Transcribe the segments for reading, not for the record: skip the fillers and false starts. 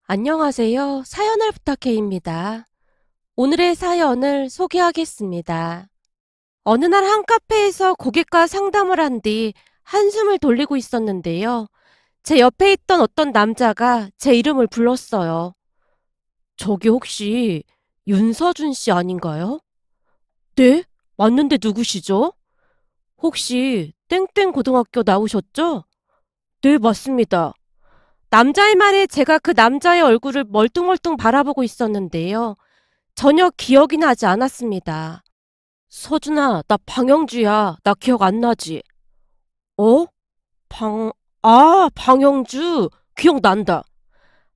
안녕하세요. 사연을 부탁해입니다. 오늘의 사연을 소개하겠습니다. 어느 날 한 카페에서 고객과 상담을 한 뒤 한숨을 돌리고 있었는데요. 제 옆에 있던 어떤 남자가 제 이름을 불렀어요. 저기 혹시 윤서준 씨 아닌가요? 네? 맞는데 누구시죠? 혹시 땡땡 고등학교 나오셨죠? 네, 맞습니다. 남자의 말에 제가 그 남자의 얼굴을 멀뚱멀뚱 바라보고 있었는데요. 전혀 기억이 나지 않았습니다. 서준아, 나 방영주야. 나 기억 안 나지? 어? 방, 방영주. 기억난다.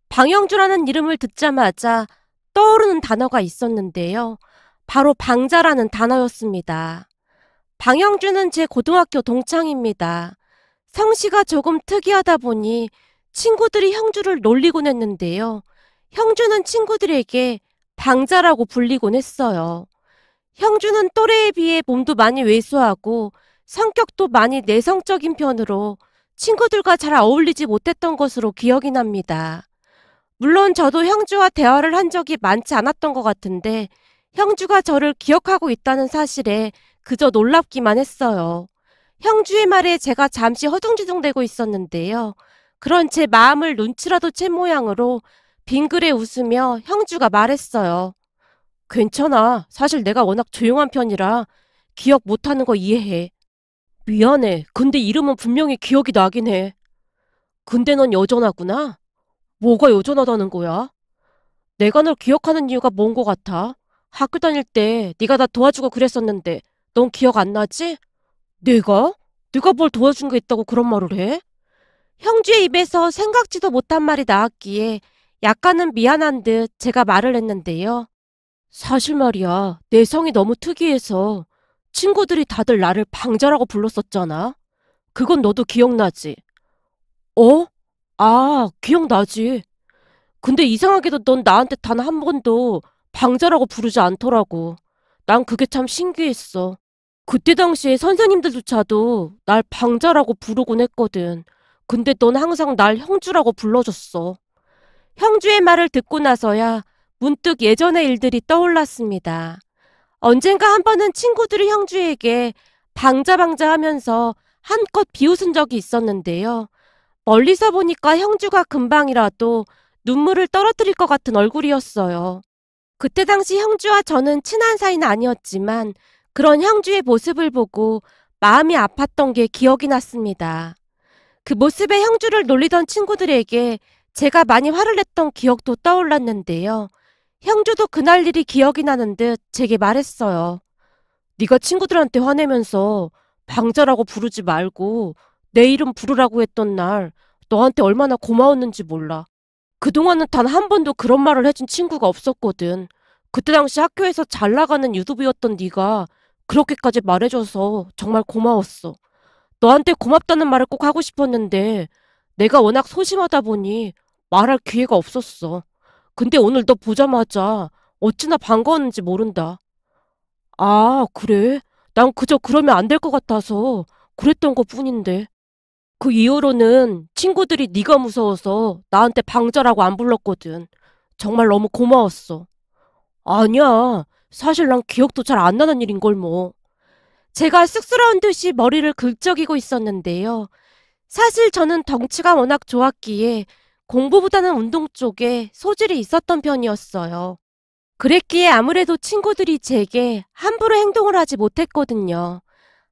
방영주라는 이름을 듣자마자 떠오르는 단어가 있었는데요. 바로 방자라는 단어였습니다. 방영주는 제 고등학교 동창입니다. 성씨가 조금 특이하다 보니 친구들이 형주를 놀리곤 했는데요. 형주는 친구들에게 방자라고 불리곤 했어요. 형주는 또래에 비해 몸도 많이 왜소하고 성격도 많이 내성적인 편으로 친구들과 잘 어울리지 못했던 것으로 기억이 납니다. 물론 저도 형주와 대화를 한 적이 많지 않았던 것 같은데 형주가 저를 기억하고 있다는 사실에 그저 놀랍기만 했어요. 형주의 말에 제가 잠시 허둥지둥대고 있었는데요. 그런 제 마음을 눈치라도 챈 모양으로 빙그레 웃으며 형주가 말했어요. 괜찮아. 사실 내가 워낙 조용한 편이라 기억 못하는 거 이해해. 미안해. 근데 이름은 분명히 기억이 나긴 해. 근데 넌 여전하구나? 뭐가 여전하다는 거야? 내가 널 기억하는 이유가 뭔 거 같아? 학교 다닐 때 네가 나 도와주고 그랬었는데 넌 기억 안 나지? 내가? 네가 뭘 도와준 게 있다고 그런 말을 해? 형주의 입에서 생각지도 못한 말이 나왔기에 약간은 미안한 듯 제가 말을 했는데요. 사실 말이야, 내 성이 너무 특이해서 친구들이 다들 나를 방자라고 불렀었잖아. 그건 너도 기억나지? 어? 기억나지. 근데 이상하게도 넌 나한테 단 한 번도 방자라고 부르지 않더라고. 난 그게 참 신기했어. 그때 당시에 선생님들조차도 날 방자라고 부르곤 했거든. 근데 넌 항상 날 형주라고 불러줬어. 형주의 말을 듣고 나서야 문득 예전의 일들이 떠올랐습니다. 언젠가 한 번은 친구들이 형주에게 방자방자 하면서 한껏 비웃은 적이 있었는데요. 멀리서 보니까 형주가 금방이라도 눈물을 떨어뜨릴 것 같은 얼굴이었어요. 그때 당시 형주와 저는 친한 사이는 아니었지만 그런 형주의 모습을 보고 마음이 아팠던 게 기억이 났습니다. 그 모습에 형주를 놀리던 친구들에게 제가 많이 화를 냈던 기억도 떠올랐는데요. 형주도 그날 일이 기억이 나는 듯 제게 말했어요. 네가 친구들한테 화내면서 방자라고 부르지 말고 내 이름 부르라고 했던 날 너한테 얼마나 고마웠는지 몰라. 그동안은 단 한 번도 그런 말을 해준 친구가 없었거든. 그때 당시 학교에서 잘 나가는 유도부였던 네가 그렇게까지 말해줘서 정말 고마웠어. 너한테 고맙다는 말을 꼭 하고 싶었는데 내가 워낙 소심하다 보니 말할 기회가 없었어. 근데 오늘 너 보자마자 어찌나 반가웠는지 모른다. 아, 그래? 난 그저 그러면 안 될 것 같아서 그랬던 것뿐인데. 그 이후로는 친구들이 네가 무서워서 나한테 방자라고 안 불렀거든. 정말 너무 고마웠어. 아니야. 사실 난 기억도 잘 안 나는 일인걸 뭐. 제가 쑥스러운 듯이 머리를 긁적이고 있었는데요. 사실 저는 덩치가 워낙 좋았기에 공부보다는 운동 쪽에 소질이 있었던 편이었어요. 그랬기에 아무래도 친구들이 제게 함부로 행동을 하지 못했거든요.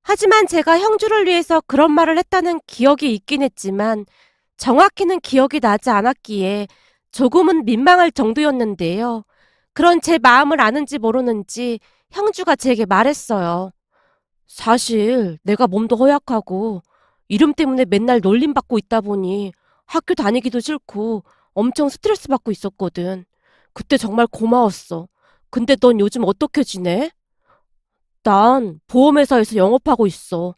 하지만 제가 형주를 위해서 그런 말을 했다는 기억이 있긴 했지만 정확히는 기억이 나지 않았기에 조금은 민망할 정도였는데요. 그런 제 마음을 아는지 모르는지 형주가 제게 말했어요. 사실 내가 몸도 허약하고 이름 때문에 맨날 놀림받고 있다 보니 학교 다니기도 싫고 엄청 스트레스 받고 있었거든. 그때 정말 고마웠어. 근데 넌 요즘 어떻게 지내? 난 보험회사에서 영업하고 있어.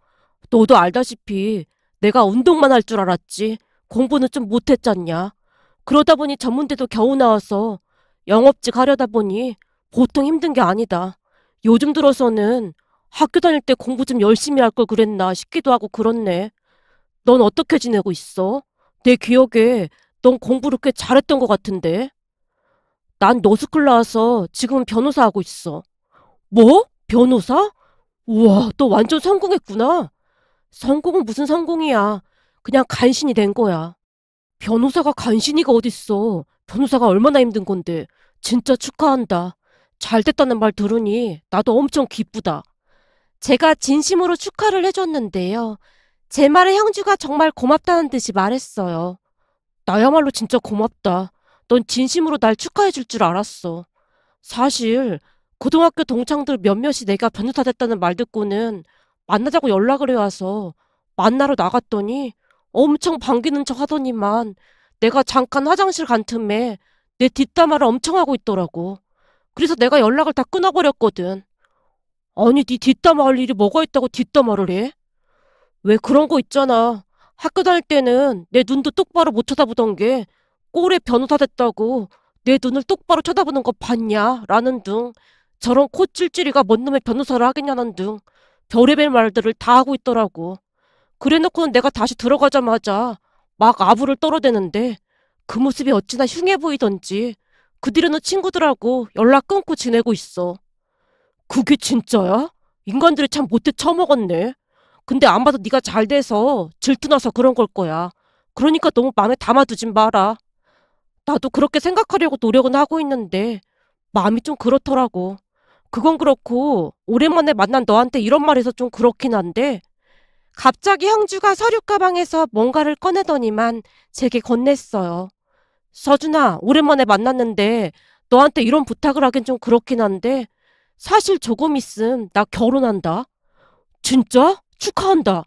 너도 알다시피 내가 운동만 할 줄 알았지. 공부는 좀 못했잖냐. 그러다 보니 전문대도 겨우 나와서 영업직 하려다 보니 보통 힘든 게 아니다. 요즘 들어서는 학교 다닐 때 공부 좀 열심히 할 걸 그랬나 싶기도 하고 그렇네. 넌 어떻게 지내고 있어? 내 기억에 넌 공부를 꽤 잘했던 것 같은데. 난 너스쿨 나와서 지금은 변호사 하고 있어. 뭐? 변호사? 우와, 너 완전 성공했구나. 성공은 무슨 성공이야. 그냥 간신히 된 거야. 변호사가 간신히가 어딨어. 변호사가 얼마나 힘든 건데. 진짜 축하한다. 잘 됐다는 말 들으니 나도 엄청 기쁘다. 제가 진심으로 축하를 해줬는데요. 제 말에 형주가 정말 고맙다는 듯이 말했어요. 나야말로 진짜 고맙다. 넌 진심으로 날 축하해줄 줄 알았어. 사실 고등학교 동창들 몇몇이 내가 변호사 됐다는 말 듣고는 만나자고 연락을 해와서 만나러 나갔더니 엄청 반기는 척 하더니만 내가 잠깐 화장실 간 틈에 내 뒷담화를 엄청 하고 있더라고. 그래서 내가 연락을 다 끊어버렸거든. 아니, 네 뒷담화 할 일이 뭐가 있다고 뒷담화를 해? 왜 그런 거 있잖아. 학교 다닐 때는 내 눈도 똑바로 못 쳐다보던 게 꼴에 변호사 됐다고 내 눈을 똑바로 쳐다보는 거 봤냐? 라는 등 저런 코찔찔이가 뭔 놈의 변호사를 하겠냐는 등 별의별 말들을 다 하고 있더라고. 그래놓고는 내가 다시 들어가자마자 막 아부를 떨어대는데 그 모습이 어찌나 흉해 보이던지 그 뒤로는 친구들하고 연락 끊고 지내고 있어. 그게 진짜야? 인간들이 참 못돼 처먹었네. 근데 안 봐도 네가 잘 돼서 질투나서 그런 걸 거야. 그러니까 너무 마음에 담아두진 마라. 나도 그렇게 생각하려고 노력은 하고 있는데 마음이 좀 그렇더라고. 그건 그렇고 오랜만에 만난 너한테 이런 말해서 좀 그렇긴 한데 갑자기 형주가 서류 가방에서 뭔가를 꺼내더니만 제게 건넸어요. 서준아, 오랜만에 만났는데 너한테 이런 부탁을 하긴 좀 그렇긴 한데 사실 조금 있음 나 결혼한다. 진짜? 축하한다.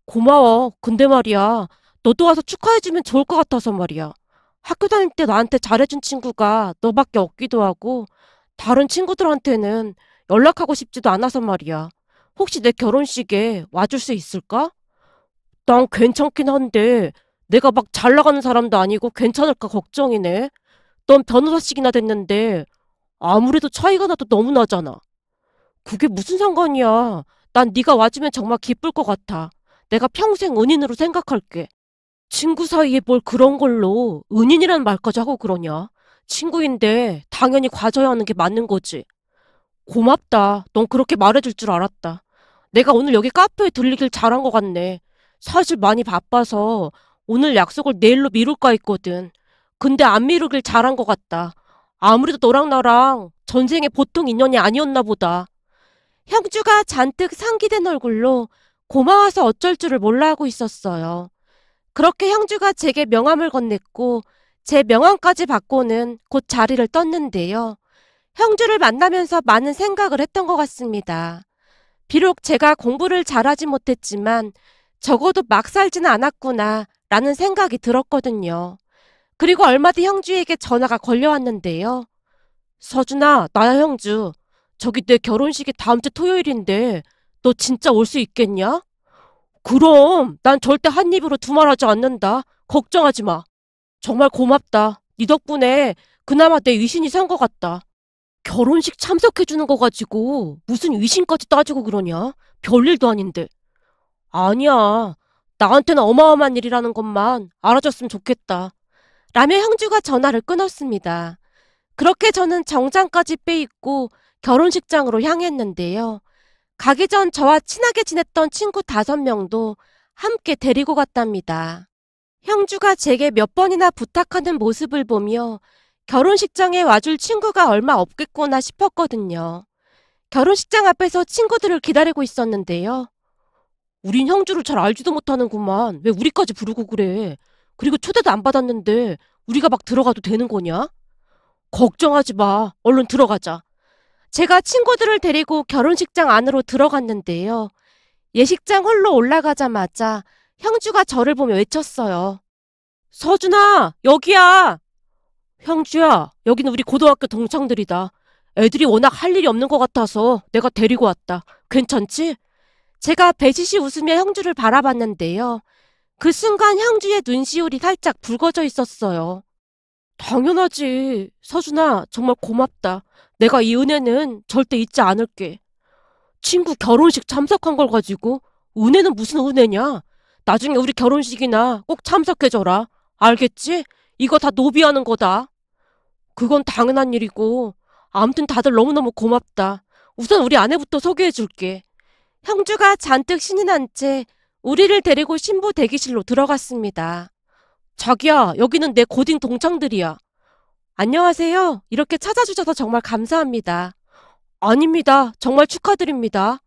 고마워. 근데 말이야. 너도 와서 축하해주면 좋을 것 같아서 말이야. 학교 다닐 때 나한테 잘해준 친구가 너밖에 없기도 하고 다른 친구들한테는 연락하고 싶지도 않아서 말이야. 혹시 내 결혼식에 와줄 수 있을까? 난 괜찮긴 한데 내가 막 잘 나가는 사람도 아니고 괜찮을까 걱정이네. 넌 변호사씩이나 됐는데 아무래도 차이가 나도 너무 나잖아. 그게 무슨 상관이야. 난 네가 와주면 정말 기쁠 것 같아. 내가 평생 은인으로 생각할게. 친구 사이에 뭘 그런 걸로 은인이라는 말까지 하고 그러냐? 친구인데 당연히 과줘야 하는 게 맞는 거지. 고맙다. 넌 그렇게 말해줄 줄 알았다. 내가 오늘 여기 카페에 들리길 잘한 것 같네. 사실 많이 바빠서 오늘 약속을 내일로 미룰까 했거든. 근데 안 미루길 잘한 것 같다. 아무래도 너랑 나랑 전생에 보통 인연이 아니었나 보다. 형주가 잔뜩 상기된 얼굴로 고마워서 어쩔 줄을 몰라 하고 있었어요. 그렇게 형주가 제게 명함을 건넸고 제 명함까지 받고는 곧 자리를 떴는데요. 형주를 만나면서 많은 생각을 했던 것 같습니다. 비록 제가 공부를 잘하지 못했지만 적어도 막 살지는 않았구나 라는 생각이 들었거든요. 그리고 얼마 뒤 형주에게 전화가 걸려왔는데요. 서준아, 나야 형주. 저기 내 결혼식이 다음 주 토요일인데 너 진짜 올 수 있겠냐? 그럼 난 절대 한 입으로 두말하지 않는다. 걱정하지 마. 정말 고맙다. 네 덕분에 그나마 내 위신이 산 것 같다. 결혼식 참석해주는 거 가지고 무슨 위신까지 따지고 그러냐? 별일도 아닌데. 아니야. 나한테는 어마어마한 일이라는 것만 알아줬으면 좋겠다. 라며 형주가 전화를 끊었습니다. 그렇게 저는 정장까지 빼입고 결혼식장으로 향했는데요. 가기 전 저와 친하게 지냈던 친구 5명도 함께 데리고 갔답니다. 형주가 제게 몇 번이나 부탁하는 모습을 보며 결혼식장에 와줄 친구가 얼마 없겠구나 싶었거든요. 결혼식장 앞에서 친구들을 기다리고 있었는데요. 우린 형주를 잘 알지도 못하는구만. 왜 우리까지 부르고 그래? 그리고 초대도 안 받았는데 우리가 막 들어가도 되는 거냐? 걱정하지 마. 얼른 들어가자. 제가 친구들을 데리고 결혼식장 안으로 들어갔는데요. 예식장 홀로 올라가자마자 형주가 저를 보며 외쳤어요. 서준아, 여기야. 형주야, 여기는 우리 고등학교 동창들이다. 애들이 워낙 할 일이 없는 것 같아서 내가 데리고 왔다. 괜찮지? 제가 배시시 웃으며 형주를 바라봤는데요. 그 순간 형주의 눈시울이 살짝 붉어져 있었어요. 당연하지. 서준아, 정말 고맙다. 내가 이 은혜는 절대 잊지 않을게. 친구 결혼식 참석한 걸 가지고 은혜는 무슨 은혜냐? 나중에 우리 결혼식이나 꼭 참석해줘라. 알겠지? 이거 다 노비하는 거다. 그건 당연한 일이고. 아무튼 다들 너무너무 고맙다. 우선 우리 아내부터 소개해줄게. 형주가 잔뜩 신이 난 채 우리를 데리고 신부 대기실로 들어갔습니다. 자기야, 여기는 내 고딩 동창들이야. 안녕하세요. 이렇게 찾아주셔서 정말 감사합니다. 아닙니다. 정말 축하드립니다.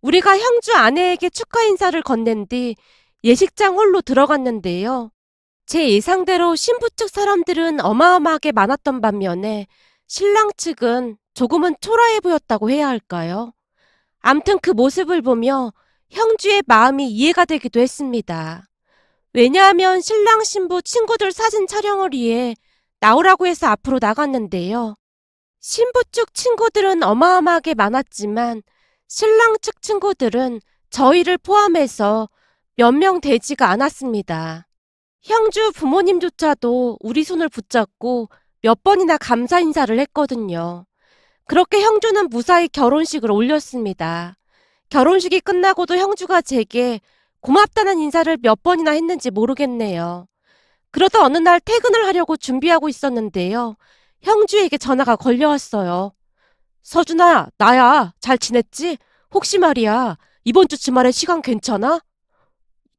우리가 형주 아내에게 축하 인사를 건넨 뒤 예식장 홀로 들어갔는데요. 제 예상대로 신부 측 사람들은 어마어마하게 많았던 반면에 신랑 측은 조금은 초라해 보였다고 해야 할까요? 암튼 그 모습을 보며 형주의 마음이 이해가 되기도 했습니다. 왜냐하면 신랑 신부 친구들 사진 촬영을 위해 나오라고 해서 앞으로 나갔는데요. 신부 쪽 친구들은 어마어마하게 많았지만 신랑 측 친구들은 저희를 포함해서 몇 명 되지가 않았습니다. 형주 부모님조차도 우리 손을 붙잡고 몇 번이나 감사 인사를 했거든요. 그렇게 형주는 무사히 결혼식을 올렸습니다. 결혼식이 끝나고도 형주가 제게 고맙다는 인사를 몇 번이나 했는지 모르겠네요. 그러다 어느 날 퇴근을 하려고 준비하고 있었는데요. 형주에게 전화가 걸려왔어요. 서준아, 나야. 잘 지냈지? 혹시 말이야, 이번 주 주말에 시간 괜찮아?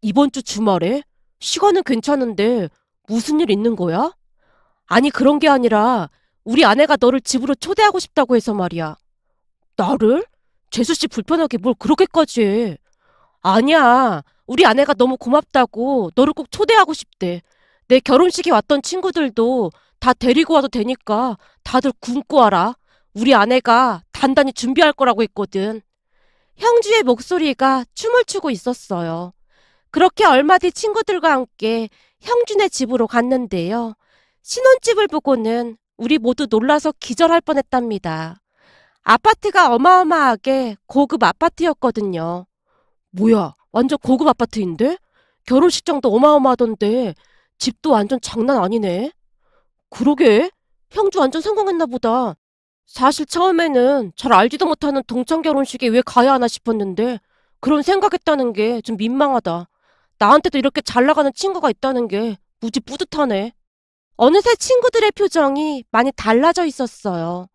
이번 주 주말에? 시간은 괜찮은데 무슨 일 있는 거야? 아니, 그런 게 아니라 우리 아내가 너를 집으로 초대하고 싶다고 해서 말이야. 나를? 재수씨 불편하게 뭘 그렇게까지 해. 아니야. 우리 아내가 너무 고맙다고 너를 꼭 초대하고 싶대. 내 결혼식에 왔던 친구들도 다 데리고 와도 되니까 다들 굶고 와라. 우리 아내가 단단히 준비할 거라고 했거든. 형주의 목소리가 춤을 추고 있었어요. 그렇게 얼마 뒤 친구들과 함께 형준의 집으로 갔는데요. 신혼집을 보고는 우리 모두 놀라서 기절할 뻔했답니다. 아파트가 어마어마하게 고급 아파트였거든요. 뭐야, 완전 고급 아파트인데? 결혼식장도 어마어마하던데 집도 완전 장난 아니네. 그러게, 형주 완전 성공했나 보다. 사실 처음에는 잘 알지도 못하는 동창 결혼식에 왜 가야 하나 싶었는데 그런 생각했다는 게 좀 민망하다. 나한테도 이렇게 잘 나가는 친구가 있다는 게 무지 뿌듯하네. 어느새 친구들의 표정이 많이 달라져 있었어요.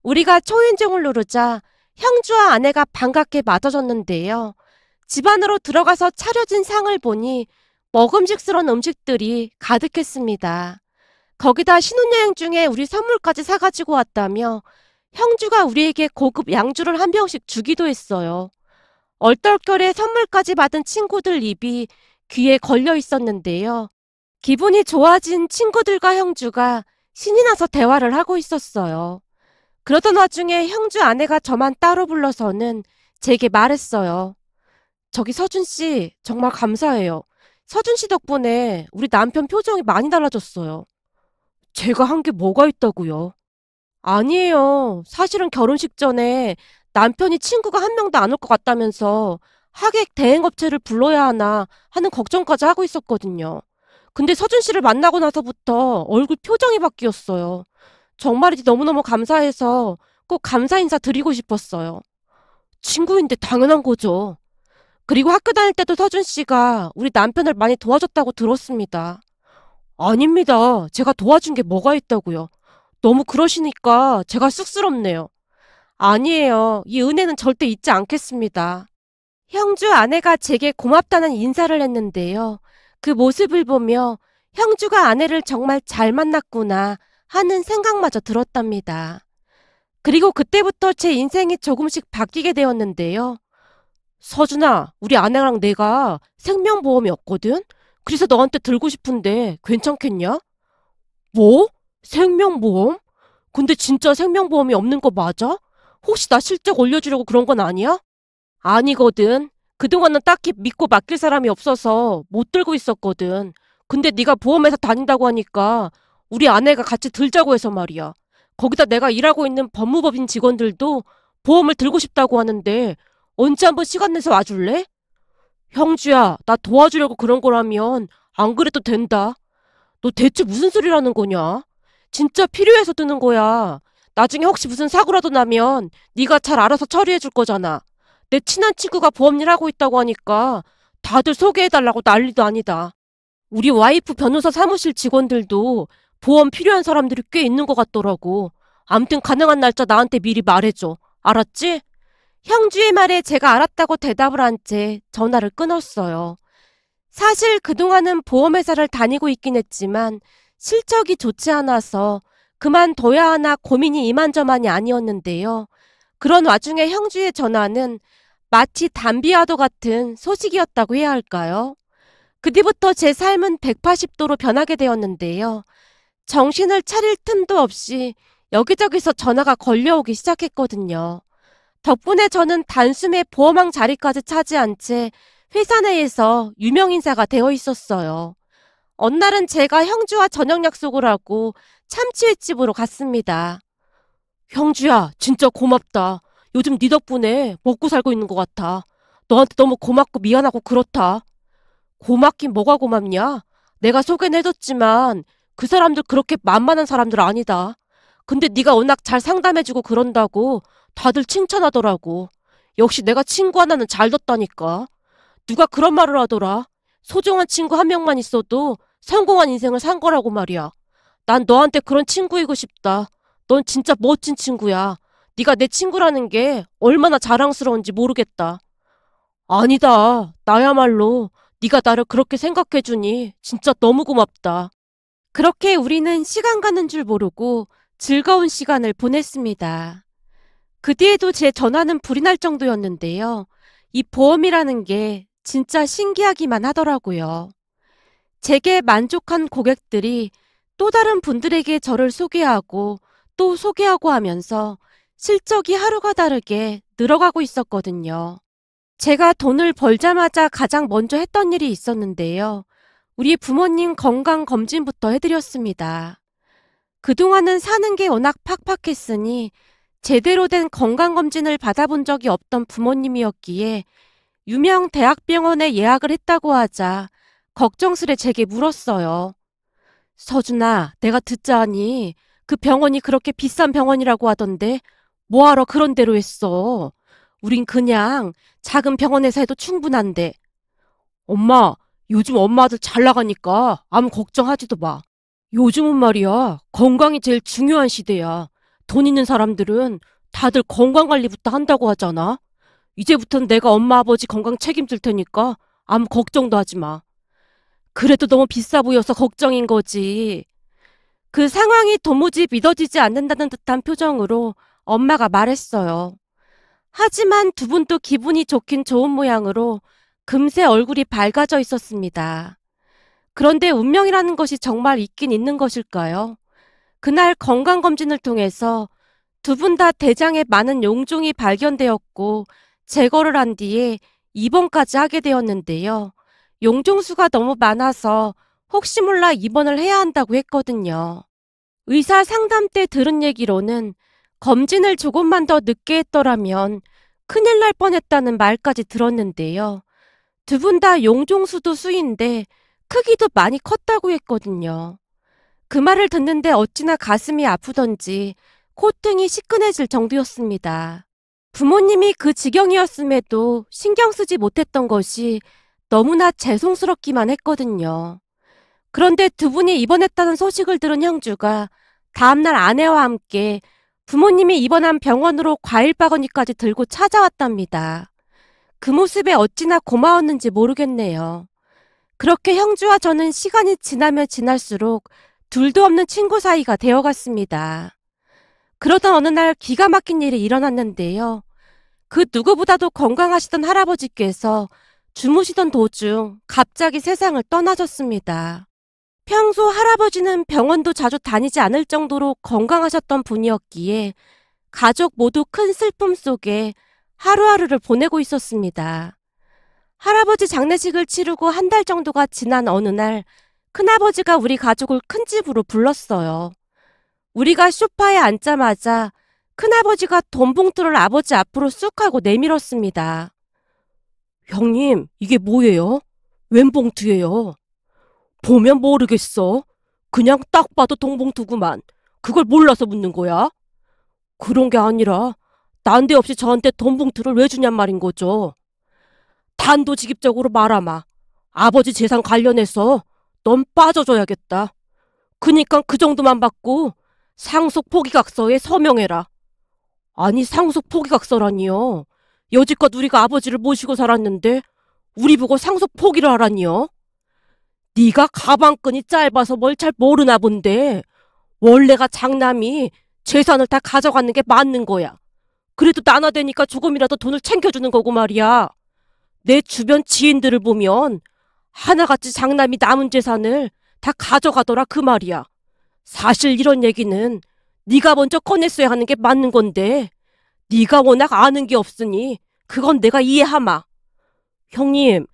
우리가 초인종을 누르자 형주와 아내가 반갑게 맞아줬는데요. 집 안으로 들어가서 차려진 상을 보니 먹음직스러운 음식들이 가득했습니다. 거기다 신혼여행 중에 우리 선물까지 사가지고 왔다며 형주가 우리에게 고급 양주를 한 병씩 주기도 했어요. 얼떨결에 선물까지 받은 친구들 입이 귀에 걸려 있었는데요. 기분이 좋아진 친구들과 형주가 신이 나서 대화를 하고 있었어요. 그러던 와중에 형주 아내가 저만 따로 불러서는 제게 말했어요. 저기 서준 씨, 정말 감사해요. 서준 씨 덕분에 우리 남편 표정이 많이 달라졌어요. 제가 한 게 뭐가 있다고요? 아니에요. 사실은 결혼식 전에 남편이 친구가 한 명도 안 올 것 같다면서 하객 대행업체를 불러야 하나 하는 걱정까지 하고 있었거든요. 근데 서준 씨를 만나고 나서부터 얼굴 표정이 바뀌었어요. 정말이지 너무너무 감사해서 꼭 감사 인사 드리고 싶었어요. 친구인데 당연한 거죠. 그리고 학교 다닐 때도 서준 씨가 우리 남편을 많이 도와줬다고 들었습니다. 아닙니다. 제가 도와준 게 뭐가 있다고요. 너무 그러시니까 제가 쑥스럽네요. 아니에요. 이 은혜는 절대 잊지 않겠습니다. 형주 아내가 제게 고맙다는 인사를 했는데요. 그 모습을 보며 형주가 아내를 정말 잘 만났구나 하는 생각마저 들었답니다. 그리고 그때부터 제 인생이 조금씩 바뀌게 되었는데요. 서준아, 우리 아내랑 내가 생명보험이 없거든? 그래서 너한테 들고 싶은데 괜찮겠냐? 뭐? 생명보험? 근데 진짜 생명보험이 없는 거 맞아? 혹시 나 실적 올려주려고 그런 건 아니야? 아니거든. 그동안은 딱히 믿고 맡길 사람이 없어서 못 들고 있었거든. 근데 네가 보험회사 다닌다고 하니까 우리 아내가 같이 들자고 해서 말이야. 거기다 내가 일하고 있는 법무법인 직원들도 보험을 들고 싶다고 하는데 언제 한번 시간 내서 와줄래? 형주야, 나 도와주려고 그런 거라면 안 그래도 된다. 너 대체 무슨 소리라는 거냐? 진짜 필요해서 드는 거야. 나중에 혹시 무슨 사고라도 나면 네가 잘 알아서 처리해 줄 거잖아. 내 친한 친구가 보험일 하고 있다고 하니까 다들 소개해달라고 난리도 아니다. 우리 와이프 변호사 사무실 직원들도 보험 필요한 사람들이 꽤 있는 것 같더라고. 암튼 가능한 날짜 나한테 미리 말해줘. 알았지? 형주의 말에 제가 알았다고 대답을 한 채 전화를 끊었어요. 사실 그동안은 보험회사를 다니고 있긴 했지만 실적이 좋지 않아서 그만둬야 하나 고민이 이만저만이 아니었는데요. 그런 와중에 형주의 전화는 마치 담비와도 같은 소식이었다고 해야 할까요? 그 뒤부터 제 삶은 180도로 변하게 되었는데요. 정신을 차릴 틈도 없이 여기저기서 전화가 걸려오기 시작했거든요. 덕분에 저는 단숨에 보험왕 자리까지 차지한 채 회사 내에서 유명인사가 되어 있었어요. 어느 날은 제가 형주와 저녁 약속을 하고 참치횟집으로 갔습니다. 형주야, 진짜 고맙다. 요즘 네 덕분에 먹고 살고 있는 것 같아. 너한테 너무 고맙고 미안하고 그렇다. 고맙긴 뭐가 고맙냐? 내가 소개는 해줬지만 그 사람들 그렇게 만만한 사람들 아니다. 근데 네가 워낙 잘 상담해주고 그런다고 다들 칭찬하더라고. 역시 내가 친구 하나는 잘 뒀다니까. 누가 그런 말을 하더라. 소중한 친구 한 명만 있어도 성공한 인생을 산 거라고 말이야. 난 너한테 그런 친구이고 싶다. 넌 진짜 멋진 친구야. 네가 내 친구라는 게 얼마나 자랑스러운지 모르겠다. 아니다. 나야말로 네가 나를 그렇게 생각해주니 진짜 너무 고맙다. 그렇게 우리는 시간 가는 줄 모르고 즐거운 시간을 보냈습니다. 그 뒤에도 제 전화는 불이 날 정도였는데요. 이 보험이라는 게 진짜 신기하기만 하더라고요. 제게 만족한 고객들이 또 다른 분들에게 저를 소개하고 또 소개하고 하면서 실적이 하루가 다르게 늘어가고 있었거든요. 제가 돈을 벌자마자 가장 먼저 했던 일이 있었는데요. 우리 부모님 건강검진부터 해드렸습니다. 그동안은 사는 게 워낙 팍팍했으니 제대로 된 건강검진을 받아본 적이 없던 부모님이었기에 유명 대학병원에 예약을 했다고 하자 걱정스레 제게 물었어요. 서준아, 내가 듣자하니 그 병원이 그렇게 비싼 병원이라고 하던데 뭐하러 그런 대로 했어? 우린 그냥 작은 병원에서 해도 충분한데. 엄마, 요즘 엄마들 잘 나가니까 아무 걱정하지도 마. 요즘은 말이야, 건강이 제일 중요한 시대야. 돈 있는 사람들은 다들 건강관리부터 한다고 하잖아. 이제부터는 내가 엄마 아버지 건강 책임질 테니까 아무 걱정도 하지 마. 그래도 너무 비싸 보여서 걱정인 거지. 그 상황이 도무지 믿어지지 않는다는 듯한 표정으로 엄마가 말했어요. 하지만 두 분도 기분이 좋긴 좋은 모양으로 금세 얼굴이 밝아져 있었습니다. 그런데 운명이라는 것이 정말 있긴 있는 것일까요? 그날 건강검진을 통해서 두 분 다 대장에 많은 용종이 발견되었고 제거를 한 뒤에 입원까지 하게 되었는데요. 용종수가 너무 많아서 혹시 몰라 입원을 해야 한다고 했거든요. 의사 상담 때 들은 얘기로는 검진을 조금만 더 늦게 했더라면 큰일 날 뻔했다는 말까지 들었는데요. 두 분 다 용종수도 수인데 크기도 많이 컸다고 했거든요. 그 말을 듣는데 어찌나 가슴이 아프던지 콧등이 시큰해질 정도였습니다. 부모님이 그 지경이었음에도 신경 쓰지 못했던 것이 너무나 죄송스럽기만 했거든요. 그런데 두 분이 입원했다는 소식을 들은 형주가 다음날 아내와 함께 부모님이 입원한 병원으로 과일 바구니까지 들고 찾아왔답니다. 그 모습에 어찌나 고마웠는지 모르겠네요. 그렇게 형주와 저는 시간이 지나면 지날수록 둘도 없는 친구 사이가 되어갔습니다. 그러던 어느 날 기가 막힌 일이 일어났는데요. 그 누구보다도 건강하시던 할아버지께서 주무시던 도중 갑자기 세상을 떠나셨습니다. 평소 할아버지는 병원도 자주 다니지 않을 정도로 건강하셨던 분이었기에 가족 모두 큰 슬픔 속에 하루하루를 보내고 있었습니다. 할아버지 장례식을 치르고 한 달 정도가 지난 어느 날 큰아버지가 우리 가족을 큰 집으로 불렀어요. 우리가 소파에 앉자마자 큰아버지가 돈 봉투를 아버지 앞으로 쑥 하고 내밀었습니다. 형님, 이게 뭐예요? 웬 봉투예요? 보면 모르겠어. 그냥 딱 봐도 돈 봉투구만. 그걸 몰라서 묻는 거야? 그런 게 아니라 난데없이 저한테 돈 봉투를 왜 주냔 말인 거죠. 단도직입적으로 말하마. 아버지 재산 관련해서 넌 빠져줘야겠다. 그니까 그 정도만 받고 상속 포기각서에 서명해라. 아니, 상속 포기각서라니요. 여지껏 우리가 아버지를 모시고 살았는데 우리 보고 상속 포기를 하라니요. 네가 가방끈이 짧아서 뭘 잘 모르나 본데 원래가 장남이 재산을 다 가져가는 게 맞는 거야. 그래도 나나되니까 조금이라도 돈을 챙겨주는 거고 말이야. 내 주변 지인들을 보면 하나같이 장남이 남은 재산을 다 가져가더라 그 말이야. 사실 이런 얘기는 네가 먼저 꺼냈어야 하는 게 맞는 건데 네가 워낙 아는 게 없으니 그건 내가 이해하마. 형님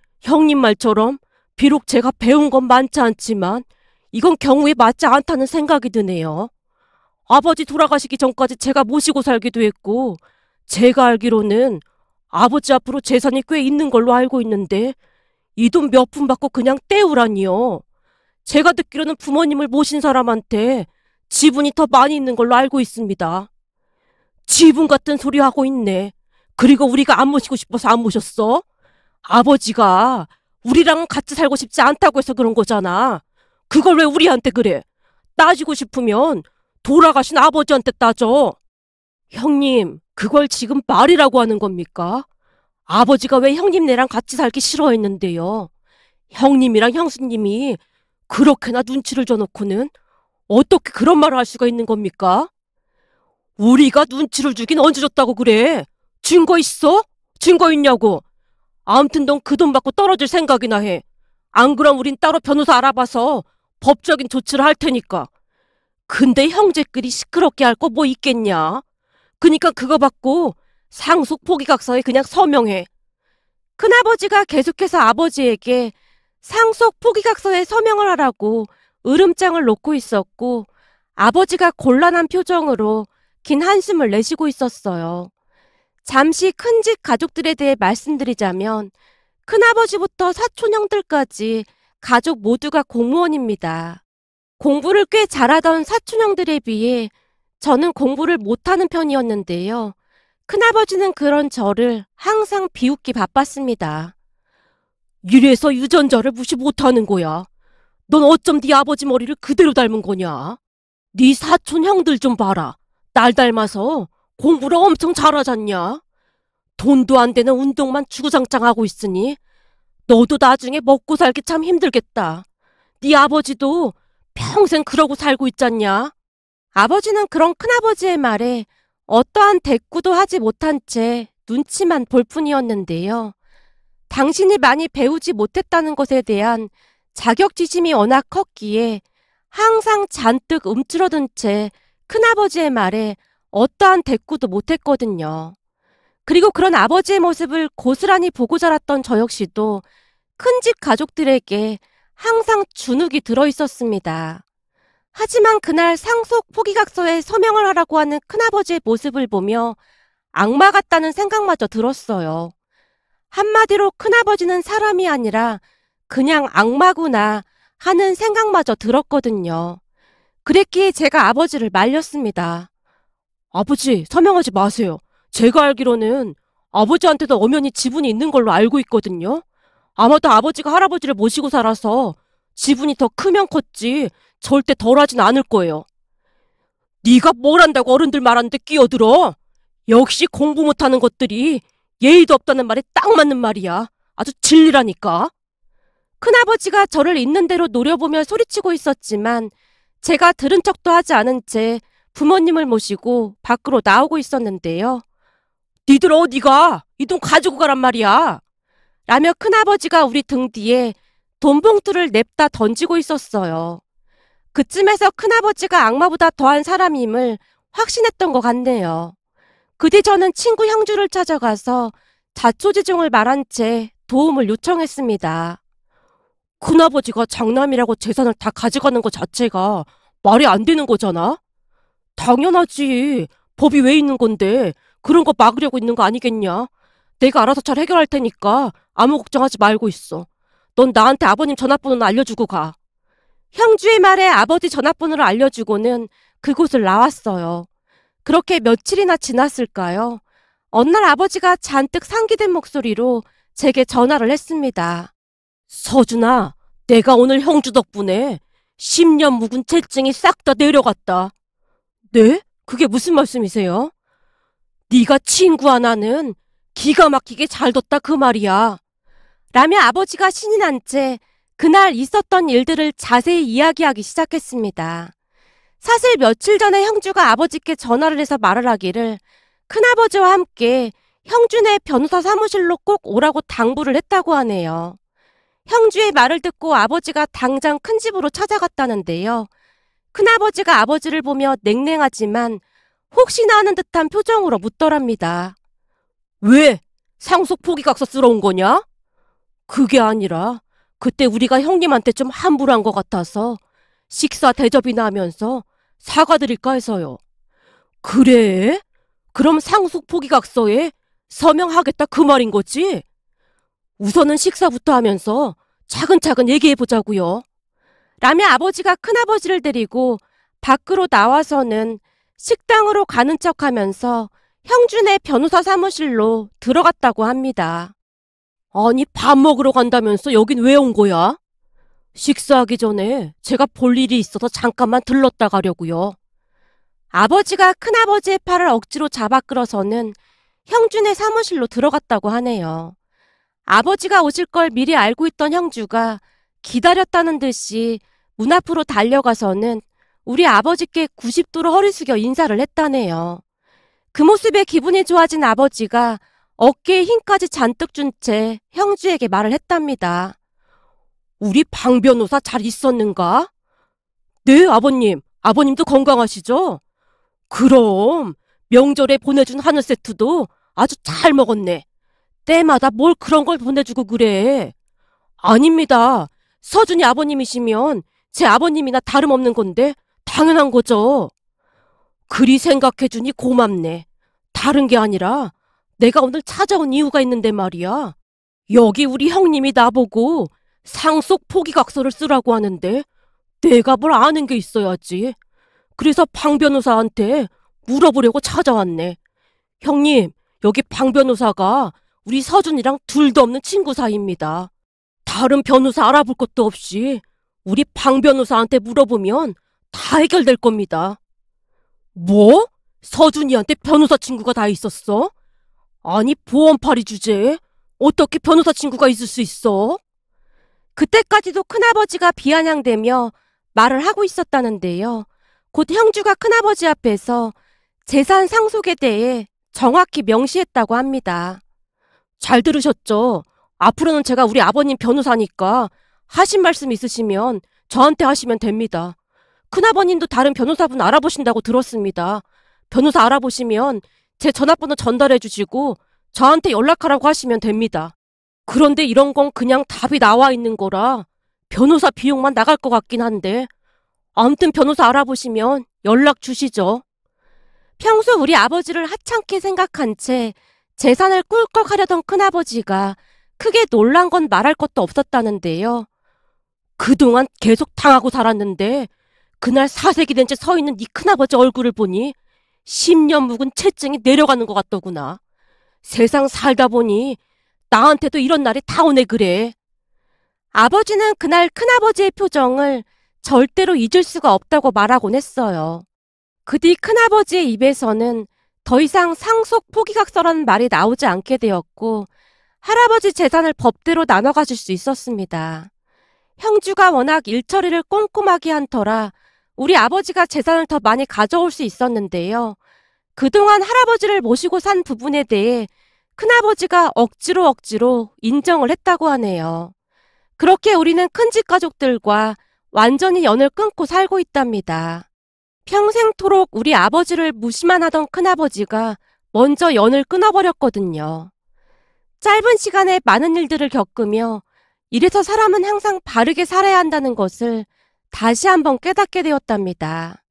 말처럼 비록 제가 배운 건 많지 않지만 이건 경우에 맞지 않다는 생각이 드네요. 아버지 돌아가시기 전까지 제가 모시고 살기도 했고 제가 알기로는 아버지 앞으로 재산이 꽤 있는 걸로 알고 있는데 이 돈 몇 푼 받고 그냥 떼우라니요. 제가 듣기로는 부모님을 모신 사람한테 지분이 더 많이 있는 걸로 알고 있습니다. 지분 같은 소리 하고 있네. 그리고 우리가 안 모시고 싶어서 안 모셨어? 아버지가 우리랑은 같이 살고 싶지 않다고 해서 그런 거잖아. 그걸 왜 우리한테 그래? 따지고 싶으면 돌아가신 아버지한테 따져. 형님, 그걸 지금 말이라고 하는 겁니까? 아버지가 왜 형님네랑 같이 살기 싫어했는데요. 형님이랑 형수님이 그렇게나 눈치를 줘놓고는 어떻게 그런 말을 할 수가 있는 겁니까? 우리가 눈치를 주긴 언제 줬다고 그래? 증거 있어? 증거 있냐고. 아무튼 넌 그 돈 받고 떨어질 생각이나 해. 안 그럼 우린 따로 변호사 알아봐서 법적인 조치를 할 테니까. 근데 형제끼리 시끄럽게 할 거 뭐 있겠냐? 그니까 그거 받고 상속 포기각서에 그냥 서명해. 큰아버지가 계속해서 아버지에게 상속 포기각서에 서명을 하라고 으름장을 놓고 있었고 아버지가 곤란한 표정으로 긴 한숨을 내쉬고 있었어요. 잠시 큰집 가족들에 대해 말씀드리자면 큰아버지부터 사촌형들까지 가족 모두가 공무원입니다. 공부를 꽤 잘하던 사촌형들에 비해 저는 공부를 못하는 편이었는데요. 큰아버지는 그런 저를 항상 비웃기 바빴습니다. 이래서 유전자를 무시 못하는 거야. 넌 어쩜 네 아버지 머리를 그대로 닮은 거냐? 네 사촌 형들 좀 봐라. 날 닮아서 공부를 엄청 잘하잖냐? 돈도 안 되는 운동만 주구장창하고 있으니 너도 나중에 먹고 살기 참 힘들겠다. 네 아버지도 평생 그러고 살고 있잖냐? 아버지는 그런 큰아버지의 말에 어떠한 대꾸도 하지 못한 채 눈치만 볼 뿐이었는데요. 당신이 많이 배우지 못했다는 것에 대한 자격지심이 워낙 컸기에 항상 잔뜩 움츠러든 채 큰아버지의 말에 어떠한 대꾸도 못했거든요. 그리고 그런 아버지의 모습을 고스란히 보고 자랐던 저 역시도 큰집 가족들에게 항상 주눅이 들어있었습니다. 하지만 그날 상속 포기각서에 서명을 하라고 하는 큰아버지의 모습을 보며 악마 같다는 생각마저 들었어요. 한마디로 큰아버지는 사람이 아니라 그냥 악마구나 하는 생각마저 들었거든요. 그랬기에 제가 아버지를 말렸습니다. 아버지, 서명하지 마세요. 제가 알기로는 아버지한테도 엄연히 지분이 있는 걸로 알고 있거든요. 아마도 아버지가 할아버지를 모시고 살아서 지분이 더 크면 컸지 절대 덜하진 않을 거예요. 네가 뭘 안다고 어른들 말하는데 끼어들어? 역시 공부 못하는 것들이 예의도 없다는 말에 딱 맞는 말이야. 아주 진리라니까. 큰아버지가 저를 있는 대로 노려보며 소리치고 있었지만 제가 들은 척도 하지 않은 채 부모님을 모시고 밖으로 나오고 있었는데요. 니들 어디 가? 이 돈 가지고 가란 말이야. 라며 큰아버지가 우리 등 뒤에 돈 봉투를 냅다 던지고 있었어요. 그쯤에서 큰아버지가 악마보다 더한 사람임을 확신했던 것 같네요. 그 뒤 저는 친구 형주를 찾아가서 자초지종을 말한 채 도움을 요청했습니다. 큰아버지가 장남이라고 재산을 다 가져가는 것 자체가 말이 안 되는 거잖아? 당연하지. 법이 왜 있는 건데 그런 거 막으려고 있는 거 아니겠냐? 내가 알아서 잘 해결할 테니까 아무 걱정하지 말고 있어. 넌 나한테 아버님 전화번호는 알려주고 가. 형주의 말에 아버지 전화번호를 알려주고는 그곳을 나왔어요. 그렇게 며칠이나 지났을까요? 어느 날 아버지가 잔뜩 상기된 목소리로 제게 전화를 했습니다. 서준아, 내가 오늘 형주 덕분에 10년 묵은 채증이 싹 다 내려갔다. 네? 그게 무슨 말씀이세요? 네가 친구 하나는 기가 막히게 잘 뒀다 그 말이야. 라며 아버지가 신이 난 채 그날 있었던 일들을 자세히 이야기하기 시작했습니다. 사실 며칠 전에 형주가 아버지께 전화를 해서 말을 하기를 큰아버지와 함께 형준의 변호사 사무실로 꼭 오라고 당부를 했다고 하네요. 형주의 말을 듣고 아버지가 당장 큰 집으로 찾아갔다는데요. 큰아버지가 아버지를 보며 냉랭하지만 혹시나 하는 듯한 표정으로 묻더랍니다. 왜? 상속 포기각서스러운 거냐? 그게 아니라 그때 우리가 형님한테 좀 함부로한 것 같아서 식사 대접이나 하면서 사과드릴까 해서요. 그래? 그럼 상속 포기각서에 서명하겠다 그 말인 거지? 우선은 식사부터 하면서 차근차근 얘기해보자고요. 라며 아버지가 큰아버지를 데리고 밖으로 나와서는 식당으로 가는 척하면서 형준의 변호사 사무실로 들어갔다고 합니다. 아니, 밥 먹으러 간다면서 여긴 왜 온 거야? 식사하기 전에 제가 볼 일이 있어서 잠깐만 들렀다 가려고요. 아버지가 큰아버지의 팔을 억지로 잡아 끌어서는 형준의 사무실로 들어갔다고 하네요. 아버지가 오실 걸 미리 알고 있던 형주가 기다렸다는 듯이 문 앞으로 달려가서는 우리 아버지께 90도로 허리 숙여 인사를 했다네요. 그 모습에 기분이 좋아진 아버지가 어깨에 힘까지 잔뜩 준 채 형주에게 말을 했답니다. 우리 방 변호사 잘 있었는가? 네, 아버님. 아버님도 건강하시죠? 그럼 명절에 보내준 한우 세트도 아주 잘 먹었네. 때마다 뭘 그런 걸 보내주고 그래. 아닙니다. 서준이 아버님이시면 제 아버님이나 다름없는 건데 당연한 거죠. 그리 생각해주니 고맙네. 다른 게 아니라 내가 오늘 찾아온 이유가 있는데 말이야. 여기 우리 형님이 나보고 상속 포기각서를 쓰라고 하는데 내가 뭘 아는 게 있어야지. 그래서 방 변호사한테 물어보려고 찾아왔네. 형님, 여기 방 변호사가 우리 서준이랑 둘도 없는 친구 사이입니다. 다른 변호사 알아볼 것도 없이 우리 방 변호사한테 물어보면 다 해결될 겁니다. 뭐? 서준이한테 변호사 친구가 다 있었어? 아니, 보험팔이 주제에 어떻게 변호사 친구가 있을 수 있어? 그때까지도 큰아버지가 비아냥대며 말을 하고 있었다는데요. 곧 형주가 큰아버지 앞에서 재산 상속에 대해 정확히 명시했다고 합니다. 잘 들으셨죠? 앞으로는 제가 우리 아버님 변호사니까 하신 말씀 있으시면 저한테 하시면 됩니다. 큰아버님도 다른 변호사분 알아보신다고 들었습니다. 변호사 알아보시면 제 전화번호 전달해 주시고 저한테 연락하라고 하시면 됩니다. 그런데 이런 건 그냥 답이 나와 있는 거라 변호사 비용만 나갈 것 같긴 한데 아무튼 변호사 알아보시면 연락 주시죠. 평소 우리 아버지를 하찮게 생각한 채 재산을 꿀꺽하려던 큰아버지가 크게 놀란 건 말할 것도 없었다는데요. 그동안 계속 당하고 살았는데 그날 사색이 된 채 서 있는 네 큰아버지 얼굴을 보니 10년 묵은 채증이 내려가는 것 같더구나. 세상 살다 보니 나한테도 이런 날이 다 오네 그래. 아버지는 그날 큰아버지의 표정을 절대로 잊을 수가 없다고 말하곤 했어요. 그 뒤 큰아버지의 입에서는 더 이상 상속 포기각서라는 말이 나오지 않게 되었고 할아버지 재산을 법대로 나눠 가질 수 있었습니다. 형주가 워낙 일처리를 꼼꼼하게 한 터라 우리 아버지가 재산을 더 많이 가져올 수 있었는데요. 그동안 할아버지를 모시고 산 부분에 대해 큰아버지가 억지로 인정을 했다고 하네요. 그렇게 우리는 큰집 가족들과 완전히 연을 끊고 살고 있답니다. 평생토록 우리 아버지를 무시만 하던 큰아버지가 먼저 연을 끊어버렸거든요. 짧은 시간에 많은 일들을 겪으며 이래서 사람은 항상 바르게 살아야 한다는 것을 다시 한번 깨닫게 되었답니다.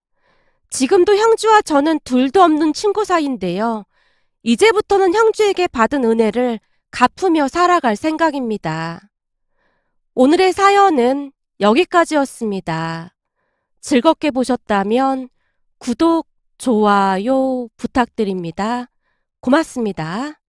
지금도 형주와 저는 둘도 없는 친구 사이인데요. 이제부터는 형주에게 받은 은혜를 갚으며 살아갈 생각입니다. 오늘의 사연은 여기까지였습니다. 즐겁게 보셨다면 구독, 좋아요 부탁드립니다. 고맙습니다.